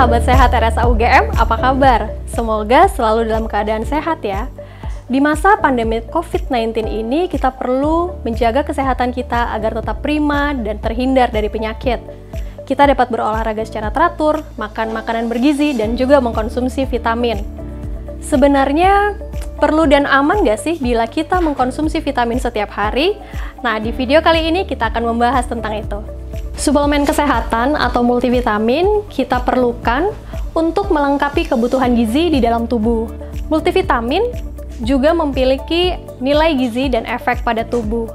sahabat sehat RSA UGM, apa kabar? Semoga selalu dalam keadaan sehat ya. Di masa pandemi COVID-19 ini, kita perlu menjaga kesehatan kita agar tetap prima dan terhindar dari penyakit. Kita dapat berolahraga secara teratur, makan makanan bergizi, dan juga mengkonsumsi vitamin. Sebenarnya, perlu dan aman nggak sih bila kita mengkonsumsi vitamin setiap hari? Nah, di video kali ini kita akan membahas tentang itu. Suplemen kesehatan atau multivitamin kita perlukan untuk melengkapi kebutuhan gizi di dalam tubuh. Multivitamin juga memiliki nilai gizi dan efek pada tubuh.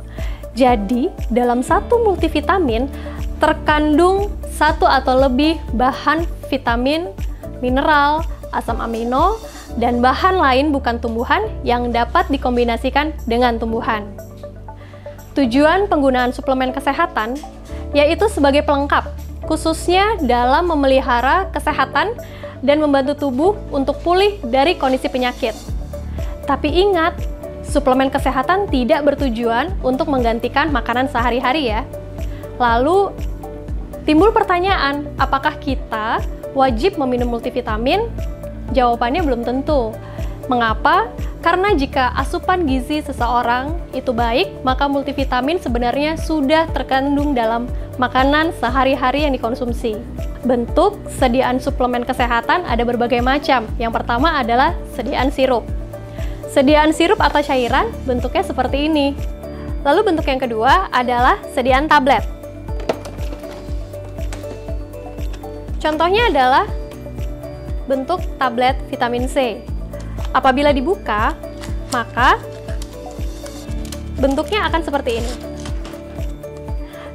Jadi, dalam satu multivitamin terkandung satu atau lebih bahan vitamin, mineral, asam amino, dan bahan lain bukan tumbuhan yang dapat dikombinasikan dengan tumbuhan. Tujuan penggunaan suplemen kesehatan yaitu sebagai pelengkap, khususnya dalam memelihara kesehatan dan membantu tubuh untuk pulih dari kondisi penyakit. Tapi ingat, suplemen kesehatan tidak bertujuan untuk menggantikan makanan sehari-hari ya. Lalu, timbul pertanyaan, apakah kita wajib meminum multivitamin? Jawabannya belum tentu. Mengapa? Karena jika asupan gizi seseorang itu baik, maka multivitamin sebenarnya sudah terkandung dalam makanan sehari-hari yang dikonsumsi. Bentuk sediaan suplemen kesehatan ada berbagai macam. Yang pertama adalah sediaan sirup. Sediaan sirup atau cairan bentuknya seperti ini. Lalu bentuk yang kedua adalah sediaan tablet. Contohnya adalah bentuk tablet vitamin C. Apabila dibuka, maka bentuknya akan seperti ini.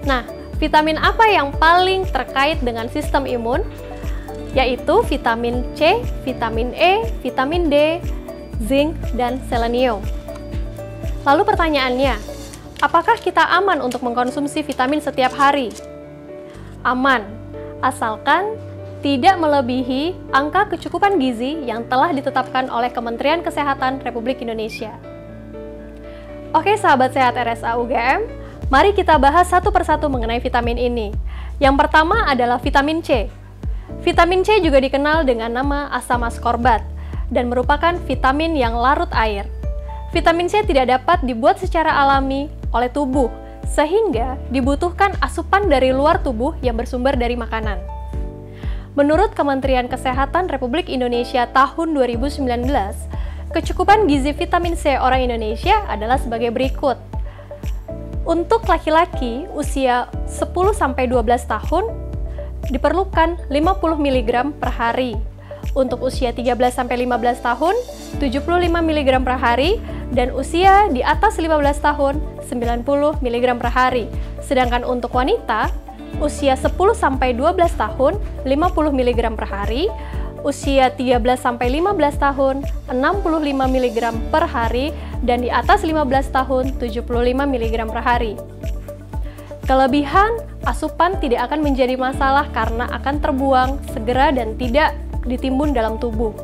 Nah, vitamin apa yang paling terkait dengan sistem imun? Yaitu vitamin C, vitamin E, vitamin D, zinc, dan selenium. Lalu pertanyaannya, apakah kita aman untuk mengkonsumsi vitamin setiap hari? Aman, asalkan tidak melebihi angka kecukupan gizi yang telah ditetapkan oleh Kementerian Kesehatan Republik Indonesia. Oke sahabat sehat RSA UGM, mari kita bahas satu persatu mengenai vitamin ini. Yang pertama adalah vitamin C. Vitamin C juga dikenal dengan nama asam ascorbat dan merupakan vitamin yang larut air. Vitamin C tidak dapat dibuat secara alami oleh tubuh, sehingga dibutuhkan asupan dari luar tubuh yang bersumber dari makanan. Menurut Kementerian Kesehatan Republik Indonesia tahun 2019, kecukupan gizi vitamin C orang Indonesia adalah sebagai berikut. Untuk laki-laki usia 10-12 tahun, diperlukan 50 mg per hari. Untuk usia 13-15 tahun, 75 mg per hari, dan usia di atas 15 tahun, 90 mg per hari. Sedangkan untuk wanita, usia 10-12 tahun, 50 mg per hari, usia 13-15 tahun, 65 mg per hari, dan di atas 15 tahun, 75 mg per hari. Kelebihan asupan tidak akan menjadi masalah karena akan terbuang segera dan tidak ditimbun dalam tubuh.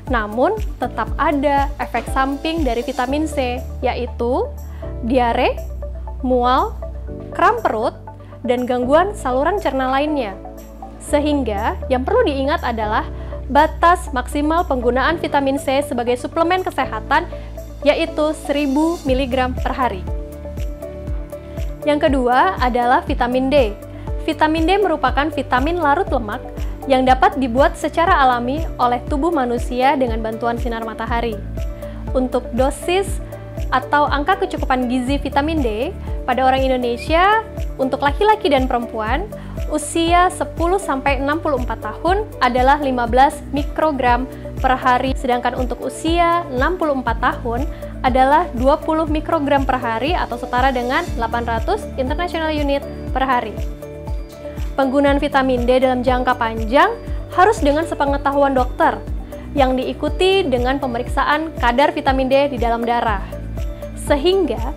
Namun, tetap ada efek samping dari vitamin C, yaitu diare, mual, kram perut, dan gangguan saluran cerna lainnya. Sehingga, yang perlu diingat adalah batas maksimal penggunaan vitamin C sebagai suplemen kesehatan, yaitu 1000 mg per hari. Yang kedua adalah vitamin D. Vitamin D merupakan vitamin larut lemak yang dapat dibuat secara alami oleh tubuh manusia dengan bantuan sinar matahari. Untuk dosis atau angka kecukupan gizi vitamin D pada orang Indonesia, untuk laki-laki dan perempuan, usia 10-64 tahun adalah 15 mikrogram per hari, sedangkan untuk usia 64 tahun adalah 20 mikrogram per hari atau setara dengan 800 international unit per hari. Penggunaan vitamin D dalam jangka panjang harus dengan sepengetahuan dokter, yang diikuti dengan pemeriksaan kadar vitamin D di dalam darah. Sehingga,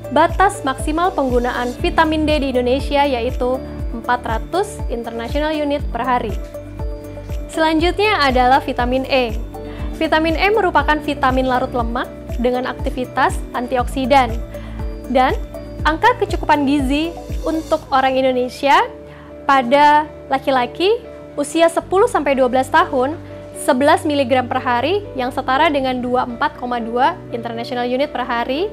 batas maksimal penggunaan vitamin D di Indonesia yaitu 400 international unit per hari. Selanjutnya adalah vitamin E. Vitamin E merupakan vitamin larut lemak dengan aktivitas antioksidan. Dan angka kecukupan gizi untuk orang Indonesia pada laki-laki Usia 10-12 tahun, 11 mg per hari yang setara dengan 24,2 international unit per hari.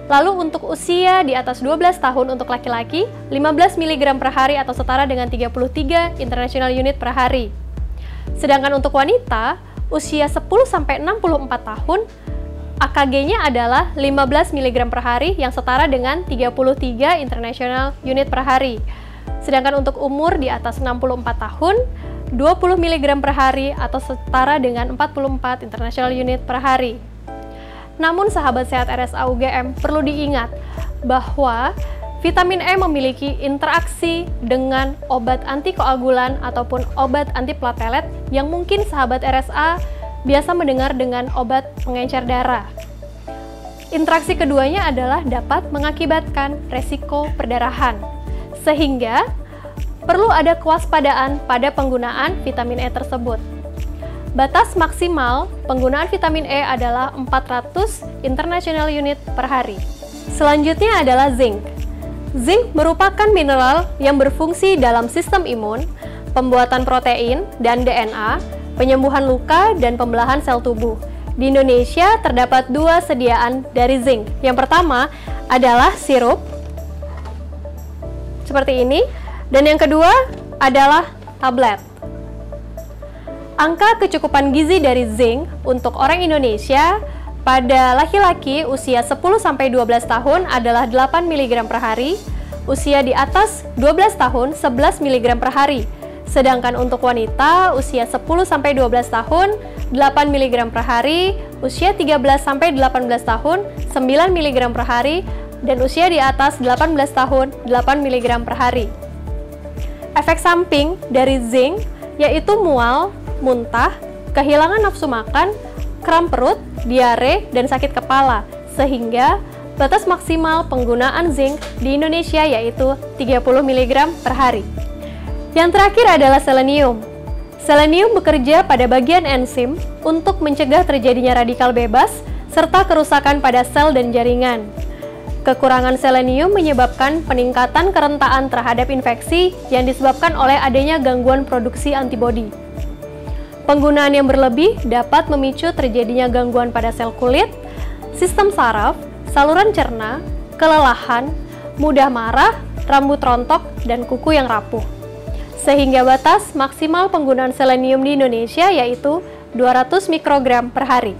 Lalu untuk usia di atas 12 tahun untuk laki-laki, 15 mg per hari atau setara dengan 33 international unit per hari. Sedangkan untuk wanita, usia 10-64 tahun, AKG-nya adalah 15 mg per hari yang setara dengan 33 international unit per hari. Sedangkan untuk umur di atas 64 tahun, 20 mg per hari atau setara dengan 44 international unit per hari. Namun sahabat sehat RSA UGM perlu diingat bahwa vitamin E memiliki interaksi dengan obat antikoagulan ataupun obat antiplatelet yang mungkin sahabat RSA biasa mendengar dengan obat pengencer darah. Interaksi keduanya adalah dapat mengakibatkan resiko perdarahan, sehingga perlu ada kewaspadaan pada penggunaan vitamin E tersebut. Batas maksimal penggunaan vitamin E adalah 400 international unit per hari. Selanjutnya adalah zinc. Zinc merupakan mineral yang berfungsi dalam sistem imun, pembuatan protein dan DNA, penyembuhan luka, dan pembelahan sel tubuh. Di Indonesia terdapat 2 sediaan dari zinc. Yang pertama adalah sirup, seperti ini, dan yang kedua adalah tablet. Angka kecukupan gizi dari zinc untuk orang Indonesia pada laki-laki usia 10-12 tahun adalah 8 mg per hari, usia di atas 12 tahun 11 mg per hari. Sedangkan untuk wanita usia 10-12 tahun 8 mg per hari, usia 13-18 tahun 9 mg per hari, dan usia di atas 18 tahun 8 mg per hari. Efek samping dari zinc yaitu mual, muntah, kehilangan nafsu makan, kram perut, diare, dan sakit kepala, sehingga batas maksimal penggunaan zinc di Indonesia yaitu 30 mg per hari. Yang terakhir adalah selenium. Selenium bekerja pada bagian enzim untuk mencegah terjadinya radikal bebas serta kerusakan pada sel dan jaringan. Kekurangan selenium menyebabkan peningkatan kerentaan terhadap infeksi yang disebabkan oleh adanya gangguan produksi antibodi. Penggunaan yang berlebih dapat memicu terjadinya gangguan pada sel kulit, sistem saraf, saluran cerna, kelelahan, mudah marah, rambut rontok, dan kuku yang rapuh. Sehingga batas maksimal penggunaan selenium di Indonesia yaitu 200 mikrogram per hari.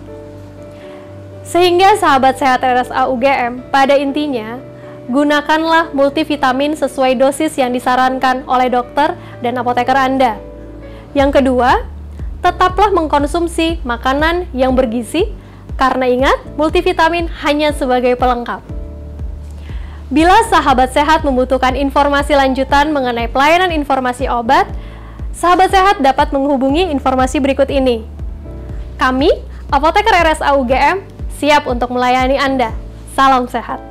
Sehingga sahabat sehat RSA UGM, pada intinya, gunakanlah multivitamin sesuai dosis yang disarankan oleh dokter dan apoteker Anda. Yang kedua, tetaplah mengkonsumsi makanan yang bergizi, karena ingat, multivitamin hanya sebagai pelengkap. Bila sahabat sehat membutuhkan informasi lanjutan mengenai pelayanan informasi obat, sahabat sehat dapat menghubungi informasi berikut ini. Kami, apoteker RSA UGM, siap untuk melayani Anda. Salam sehat.